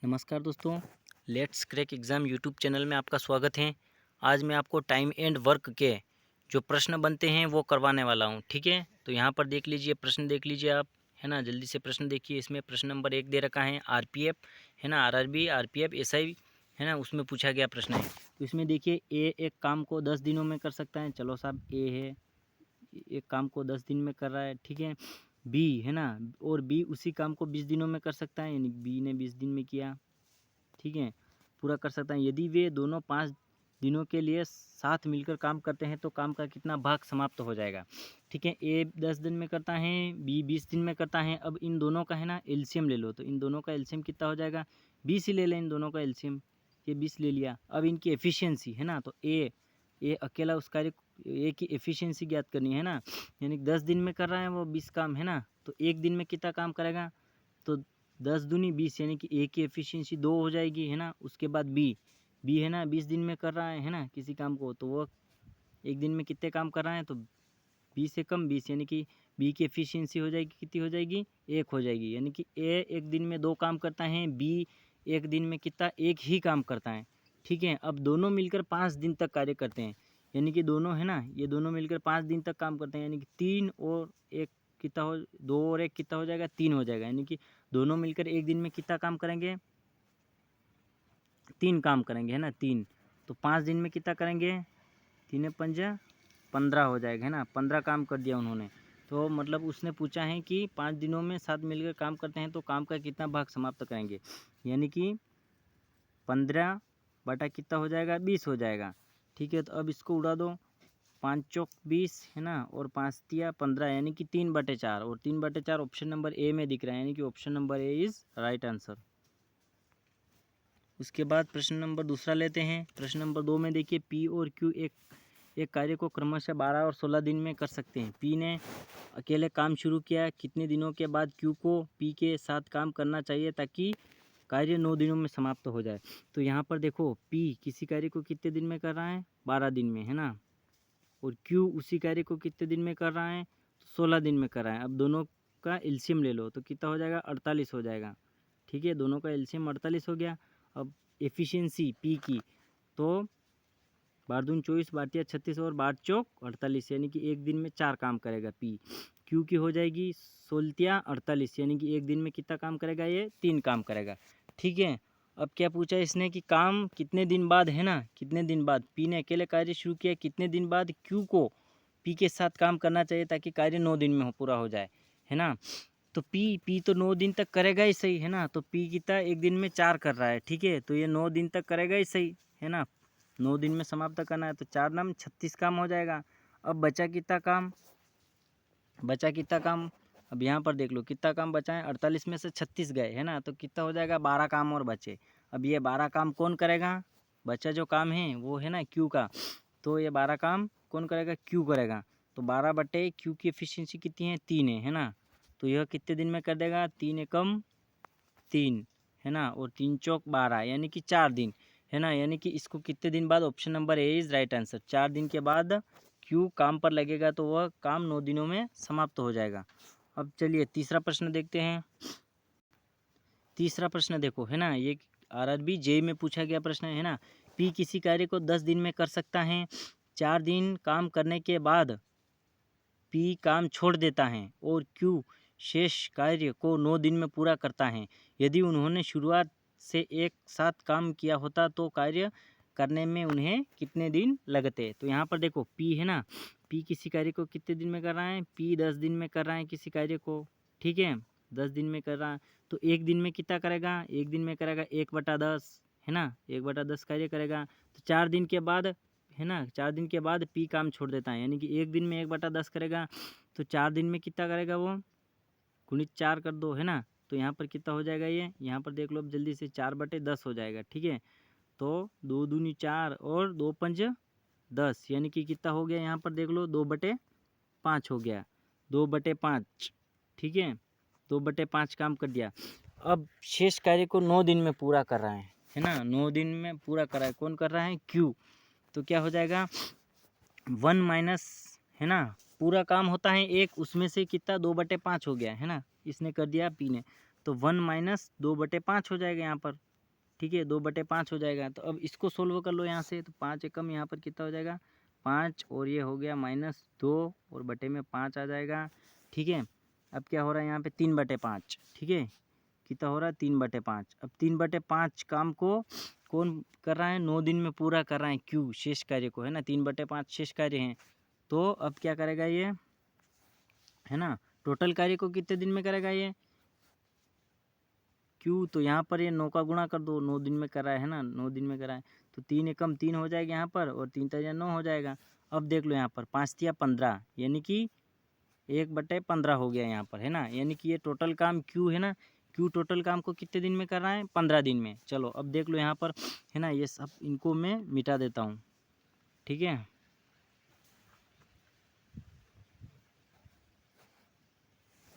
नमस्कार दोस्तों, let's crack exam YouTube channel में आपका स्वागत है। आज मैं आपको टाइम एंड वर्क के जो प्रश्न बनते हैं वो करवाने वाला हूं, ठीक है। तो यहां पर देख लीजिए, प्रश्न देख लीजिए आप, है ना। जल्दी से प्रश्न देखिए। इसमें प्रश्न नंबर 1 दे रखा है आरपीएफ, है ना, आरआरबी, आरपीएफ, एसआई, है ना, उसमें पूछा गया प्रश्न है। तो इसमें देखिए, ए एक काम को 10 दिनों में कर सकता है। चलो साहब, ए है, एक काम को 10 दिन में कर रहा है, ठीक है। बी है ना, और बी उसी काम को 20 दिनों में कर सकता है, यानी बी ने 20 दिन में किया, ठीक है, पूरा कर सकता है। यदि वे दोनों 5 दिनों के लिए साथ मिलकर काम करते हैं तो काम का कितना भाग समाप्त हो जाएगा, ठीक है। ए 10 दिन में करता है, बी 20 दिन में करता है। अब इन दोनों का है ना एलसीएम ले लो, तो इन दोनों का एलसीएम कितना हो जाएगा, 20 ही ले लें इन दोनों का एलसीएम। ये 20 ले लिया। अब इनकी एफिशिएंसी है ना, तो ए अकेला उस कार्य ए की एफिशिएंसी ज्ञात करनी है ना, यानी 10 दिन में कर रहा है वो 20 काम, है ना। तो एक दिन में कितना काम करेगा, तो 10 दूनी 20, यानी कि ए की एफिशिएंसी 2 हो जाएगी, है ना। उसके बाद बी है ना 20 दिन में कर रहा है ना किसी काम को, तो वो एक दिन में कितने काम कर रहा है, तो 20 से कम 20, यानी कि बी की एफिशिएंसी हो जाएगी, कितनी हो जाएगी, 1 हो जाएगी। यानी कि ए एक दिन में 2 काम करता है, बी एक दिन में कितना, एक ही काम करता है, ठीक है। अब दोनों मिलकर 5 दिन तक कार्य करते हैं, यानी कि दोनों है ना, ये दोनों मिलकर 5 दिन तक काम करते हैं, यानी कि 3 और 1 कितना हो, 2 और 1 कितना हो जाएगा, 3 हो जाएगा। यानी कि दोनों मिलकर एक दिन में कितना काम करेंगे, 3 काम करेंगे, है ना, 3। तो 5 दिन में कितना करेंगे, 3 पंजा 15 हो जाएगा, है ना। 15 काम कर दिया उन्होंने। तो मतलब उसने पूछा है कि 5 दिनों में साथ मिलकर काम करते हैं तो काम का कितना भाग समाप्त करेंगे, यानी कि 15 बटा कितना हो जाएगा, 20 हो जाएगा, ठीक है। तो अब इसको उड़ा दो, 5 चौक 20, है ना, और 5 तिया 15, यानी कि 3/4, और 3/4 ऑप्शन नंबर ए में दिख रहा है, यानी कि option number A is right answer. उसके बाद प्रश्न नंबर दूसरा लेते हैं। प्रश्न नंबर 2 में देखिए, पी और क्यू एक कार्य को क्रमशः 12 और 16 दिन में कर सकते हैं। पी ने अकेले काम शुरू किया, कितने दिनों के बाद क्यू को पी के साथ काम करना चाहिए ताकि कार्य 9 दिनों में समाप्त हो जाए। तो यहाँ पर देखो, पी किसी कार्य को कितने दिन में कर रहा है, 12 दिन में, है ना, और क्यू उसी कार्य को कितने दिन में कर रहा है, तो 16 दिन में कर रहा है। अब दोनों का एलसीएम ले लो, तो कितना हो जाएगा, 48 हो जाएगा, ठीक है। दोनों का एलसीएम 48 हो गया। अब एफिशिएंसी पी की, तो 12 दूनी 24, 12 36 और 12 चौक 48, यानी कि एक दिन में 4 काम करेगा पी। क्यू की हो जाएगी 16 48, यानी कि एक दिन में कितना काम करेगा, ये 3 काम करेगा, ठीक है। अब क्या पूछा इसने कि काम कितने दिन बाद, है ना, कितने दिन बाद पी ने अकेले कार्य शुरू किया, कितने दिन बाद क्यू को पी के साथ काम करना चाहिए ताकि कार्य 9 दिन में पूरा हो जाए, है ना। तो पी तो 9 दिन तक करेगा ही सही, है ना। तो पी कितना, एक दिन में 4 कर रहा है, ठीक है। तो ये 9 दिन तक करेगा ही सही, है ना। 9 दिन में समाप्त करना है, तो 4 नाम 36 काम हो जाएगा। अब बचा कितना काम, अब यहाँ पर देख लो कितना काम बचा है, 48 में से 36 गए, है ना, तो कितना हो जाएगा, 12 काम और बचे। अब ये 12 काम कौन करेगा, बचा जो काम है वो है ना क्यू का, तो ये 12 काम कौन करेगा, क्यू करेगा। तो 12 बटे क्यू की एफिशिएंसी कितनी है, 3 है ना। तो यह कितने दिन में कर देगा, 3 एकम 3, है ना, और 3 चौक 12, यानी कि 4 दिन, है ना। यानी कि इसको कितने दिन बाद, option number A is right answer. 4 दिन के बाद क्यू काम पर लगेगा तो वह काम 9 दिनों में समाप्त हो जाएगा। अब चलिए तीसरा प्रश्न देखते हैं। तीसरा प्रश्न देखो, है ना, ये आरआरबी जेईई में पूछा गया प्रश्न है ना। पी किसी कार्य को 10 दिन में कर सकता है। 4 दिन काम करने के बाद पी काम छोड़ देता है और क्यू शेष कार्य को 9 दिन में पूरा करता है। यदि उन्होंने शुरुआत से एक साथ काम किया होता तो कार्य करने में उन्हें कितने दिन लगते। तो यहाँ पर देखो, पी है ना, पी किसी कार्य को कितने दिन में कर रहा है, पी 10 दिन में कर रहा है किसी कार्य को, ठीक है, 10 दिन में कर रहा है। तो एक दिन में कितना करेगा, एक दिन में करेगा 1/10, है ना, 1/10 कार्य करेगा। तो 4 दिन के बाद, है ना, 4 दिन के बाद पी काम छोड़ देता है, यानी कि एक दिन में 1/10 करेगा। तो 4 दिन में कितना करेगा वो, गुणित 4 कर दो, है ना। तो यहाँ पर कितना हो जाएगा, ये यहाँ पर देख लो अब जल्दी से, 4/10 हो जाएगा, ठीक है। तो 2 दूनी 4 और 2 पंज 10, यानी कि कितना हो गया, यहाँ पर देख लो 2/5 हो गया, 2/5, ठीक है, 2/5 काम कर दिया। अब शेष कार्य को 9 दिन में पूरा कर रहा है ना, 9 दिन में पूरा कर रहा है, कौन कर रहा है, क्यू। तो क्या हो जाएगा, 1 माइनस, है ना, पूरा काम होता है एक, उसमें से कितना 2/5 हो गया, है ना, इसने कर दिया पी ने। तो 1 माइनस 2/5 हो जाएगा यहाँ पर, ठीक है, 2/5 हो जाएगा। तो अब इसको सोल्व कर लो यहाँ से, तो 5 एकम यहाँ पर कितना हो जाएगा 5, और ये हो गया -2 और बटे में 5 आ जाएगा। ठीक है, अब क्या हो रहा है यहाँ पे 3/5। ठीक है, कितना हो रहा है 3/5। अब 3/5 काम को कौन कर रहा है 9 दिन में पूरा कर रहा है क्यू, शेष कार्य को, है ना। 3/5 शेष कार्य हैं, तो अब क्या करेगा ये, है ना, टोटल कार्य को कितने दिन में करेगा ये क्यू। तो यहाँ पर ये 9 का गुणा कर दो, 9 दिन में करा है ना, 9 दिन में करा है। तो 3 एकम 3 हो जाएगा यहाँ पर, और 3 तिया 9 हो जाएगा। अब देख लो यहाँ पर 5 तिया 15, यानी कि 1/15 हो गया यहाँ पर, है ना। यानी कि ये टोटल काम क्यू है ना, क्यू टोटल काम को कितने दिन में कर रहा है 15 दिन में। चलो अब देख लो यहाँ पर, है ना, ये सब इनको मैं मिटा देता हूँ। ठीक है,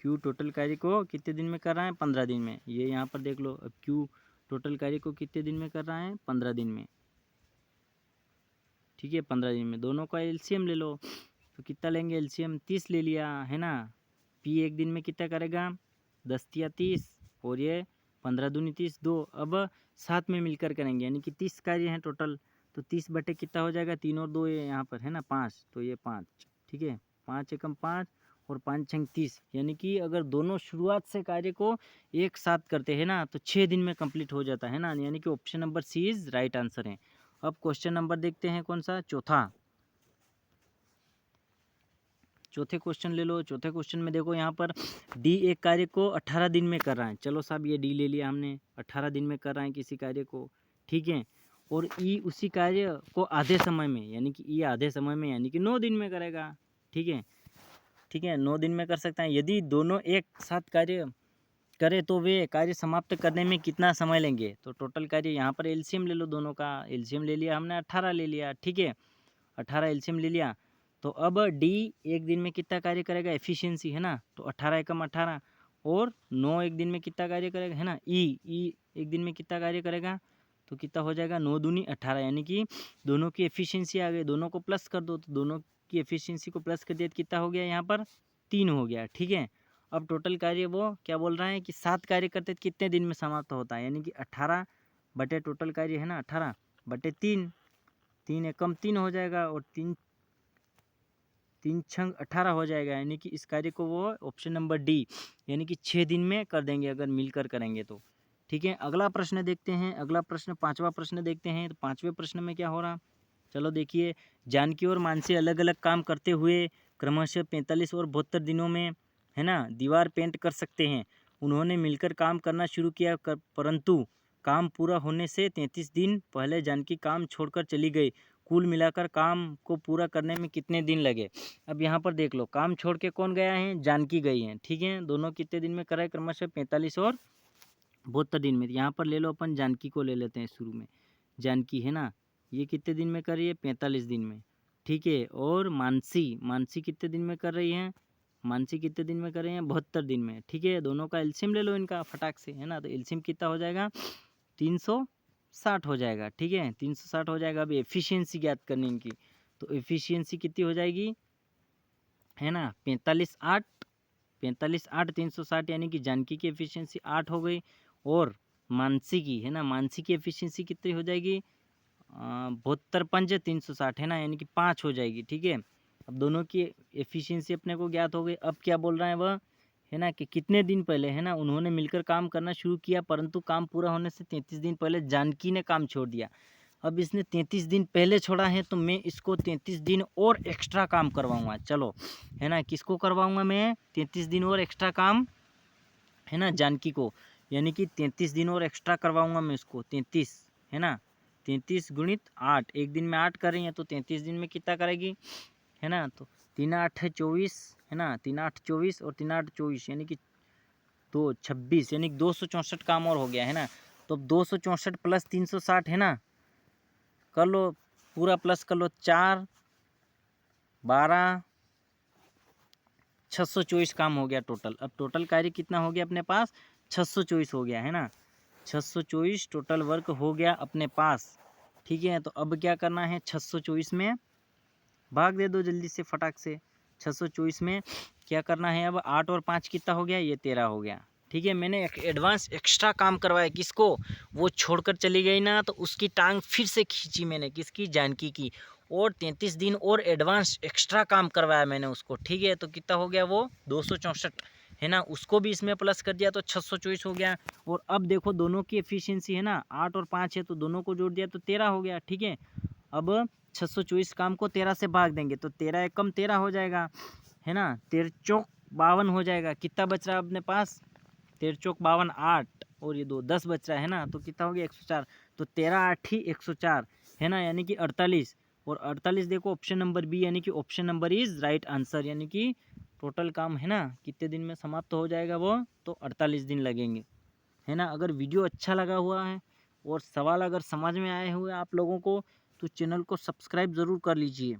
क्यू टोटल कार्य को कितने दिन में कर रहा है 15 दिन में। ये यहाँ पर देख लो, अब क्यू टोटल कार्य को कितने दिन में कर रहा है 15 दिन में। ठीक है, 15 दिन में। दोनों का एलसीएम ले लो, तो कितना लेंगे एलसीएम 30 ले लिया, है ना। पी एक दिन में कितना करेगा 10 तिया 30, और ये 15 दूनी 30 2। अब साथ में मिलकर करेंगे, यानी कि 30 कार्य हैं टोटल। तो 30 बटे कितना हो जाएगा 3 और 2 ये यहाँ पर, है ना 5, तो ये 5। ठीक है, 5 एकम 5 और 5 छंग 30, यानी कि अगर दोनों शुरुआत से कार्य को एक साथ करते हैं ना, तो 6 दिन में कंप्लीट हो जाता है ना। यानी कि option number C is right answer है। अब क्वेश्चन नंबर देखते हैं कौन सा, चौथे क्वेश्चन ले लो। चौथे क्वेश्चन में देखो यहाँ पर डी एक कार्य को 18 दिन में कर रहा है। चलो साहब, ये डी ले लिया हमने, 18 दिन में कर रहा है किसी कार्य को। ठीक है, और ई उसी कार्य को आधे समय में, यानी कि ई आधे समय में, यानी कि 9 दिन में करेगा। ठीक है, ठीक है, 9 दिन में कर सकता है। यदि दोनों एक साथ कार्य करे तो वे कार्य समाप्त करने में कितना समय लेंगे। तो टोटल कार्य यहाँ पर एलसीएम ले लो, दोनों का एलसीएम ले लिया हमने, 18 ले लिया। ठीक है, 18 एलसीएम ले लिया। तो अब डी एक दिन में कितना कार्य करेगा, एफिशिएंसी, है ना। तो 18 एकम 18, और 9 एक दिन में कितना कार्य करेगा, है ना। ई एक दिन में कितना कार्य करेगा, तो कितना हो जाएगा 9 दूनी 18, यानी कि दोनों की एफिशिएंसी आ गई। दोनों को प्लस कर दो, तो दोनों की एफिशिएंसी को प्लस कर दिया, तो कितना हो गया यहाँ पर 3 हो गया। ठीक है, अब टोटल कार्य वो क्या बोल रहा है कि 7 कार्य करते तो कितने दिन में समाप्त होता है, यानी कि 18 बटे टोटल कार्य, है ना, 18 बटे 3, 3 एकम 3 हो जाएगा, और 3 छंग 18 हो जाएगा। यानी कि इस कार्य को वो ऑप्शन नंबर डी, यानी कि 6 दिन में कर देंगे अगर मिलकर करेंगे तो। ठीक है, अगला प्रश्न देखते हैं। अगला प्रश्न 5वां प्रश्न देखते हैं। तो 5वें प्रश्न में क्या हो रहा, चलो देखिए। जानकी और मानसी अलग अलग काम करते हुए क्रमशः 45 और 72 दिनों में, है ना, दीवार पेंट कर सकते हैं। उन्होंने मिलकर काम करना शुरू किया, परंतु काम पूरा होने से 33 दिन पहले जानकी काम छोड़कर चली गई। कुल मिलाकर काम को पूरा करने में कितने दिन लगे। अब यहाँ पर देख लो, काम छोड़ के कौन गया है, जानकी गई है। ठीक है, दोनों कितने दिन में कराए, क्रमशः 45 और 72 दिन में। यहाँ पर ले लो, अपन जानकी को ले लेते हैं शुरू में। जानकी, है ना, ये कितने दिन में कर रही है 45 दिन में। ठीक है, और मानसी कितने दिन में कर रही है, मानसी कितने दिन में कर रही है 72 दिन में। ठीक है, दोनों का एलसीएम ले लो इनका फटाक से, है ना। तो एलसीएम कितना हो जाएगा 360 हो जाएगा। ठीक है, 360 हो जाएगा। अब एफिशिएंसी ज्ञात करनी इनकी, तो एफिशिएंसी कितनी हो जाएगी, है ना, 45 8 360, यानी कि जानकी की एफिशिएंसी 8 हो गई, और मानसी की, है ना, मानसी की एफिशिएंसी कितनी हो जाएगी 72 पंज 360, है ना, यानी कि 5 हो जाएगी। ठीक है, अब दोनों की एफिशिएंसी अपने को ज्ञात हो गई। अब क्या बोल रहा है वह, है ना, कि कितने दिन पहले, है ना, उन्होंने मिलकर काम करना शुरू किया, परंतु काम पूरा होने से 33 दिन पहले जानकी ने काम छोड़ दिया। अब इसने 33 दिन पहले छोड़ा है, तो मैं इसको 33 दिन और एक्स्ट्रा काम करवाऊँगा। चलो, है ना, किसको करवाऊँगा मैं 33 दिन और एक्स्ट्रा काम, है ना, जानकी को, यानी कि 33 दिन और एक्स्ट्रा करवाऊँगा मैं इसको। 33, है ना, 33 गुणित 8, एक दिन में 8 कर रही है, तो 33 दिन में कितना करेगी, है ना। तो 3 8 है 24, है ना, 3 8 24 और 3 8 24, यानी कि 2 26, यानी कि 264 काम और हो गया, है ना। तो अब 264 प्लस 360, है ना, कर लो पूरा, प्लस कर लो, 4 12 624 काम हो गया टोटल। अब टोटल कार्य कितना हो गया अपने पास 624 हो गया, है ना, 624 टोटल वर्क हो गया अपने पास। ठीक है, तो अब क्या करना है, 624 में भाग दे दो जल्दी से फटाक से। 624 में क्या करना है, अब 8 और 5 कितना हो गया, ये 13 हो गया। ठीक है। मैंने एक एडवांस एक्स्ट्रा काम करवाया, किसको, वो छोड़कर चली गई ना, तो उसकी टांग फिर से खींची मैंने, किसकी, जानकी की, और 33 दिन और एडवांस एक्स्ट्रा काम करवाया मैंने उसको। ठीक है, तो कितना हो गया वो 264 है ना। उसको भी इसमें प्लस कर दिया तो 624 हो गया। और अब देखो दोनों की एफिशिएंसी है ना 8 और 5 है, तो दोनों को जोड़ दिया तो 13 हो गया। ठीक है, अब 624 काम को 13 से भाग देंगे तो 13 एक कम 13 हो जाएगा, है ना। 13 चौक 52 हो जाएगा। कितना बच रहा है अपने पास, 13 चौक 52, 8 और ये 2 10 बच रहा है ना, तो कितना हो गया 104। तो 13 8 ही 104 है ना, यानी कि 48। और 48 देखो ऑप्शन नंबर बी, यानी कि option number is right answer, यानी कि टोटल काम है ना कितने दिन में समाप्त हो जाएगा वो, तो 48 दिन लगेंगे, है ना। अगर वीडियो अच्छा लगा हुआ है और सवाल अगर समझ में आए हुए आप लोगों को, तो चैनल को सब्सक्राइब ज़रूर कर लीजिए।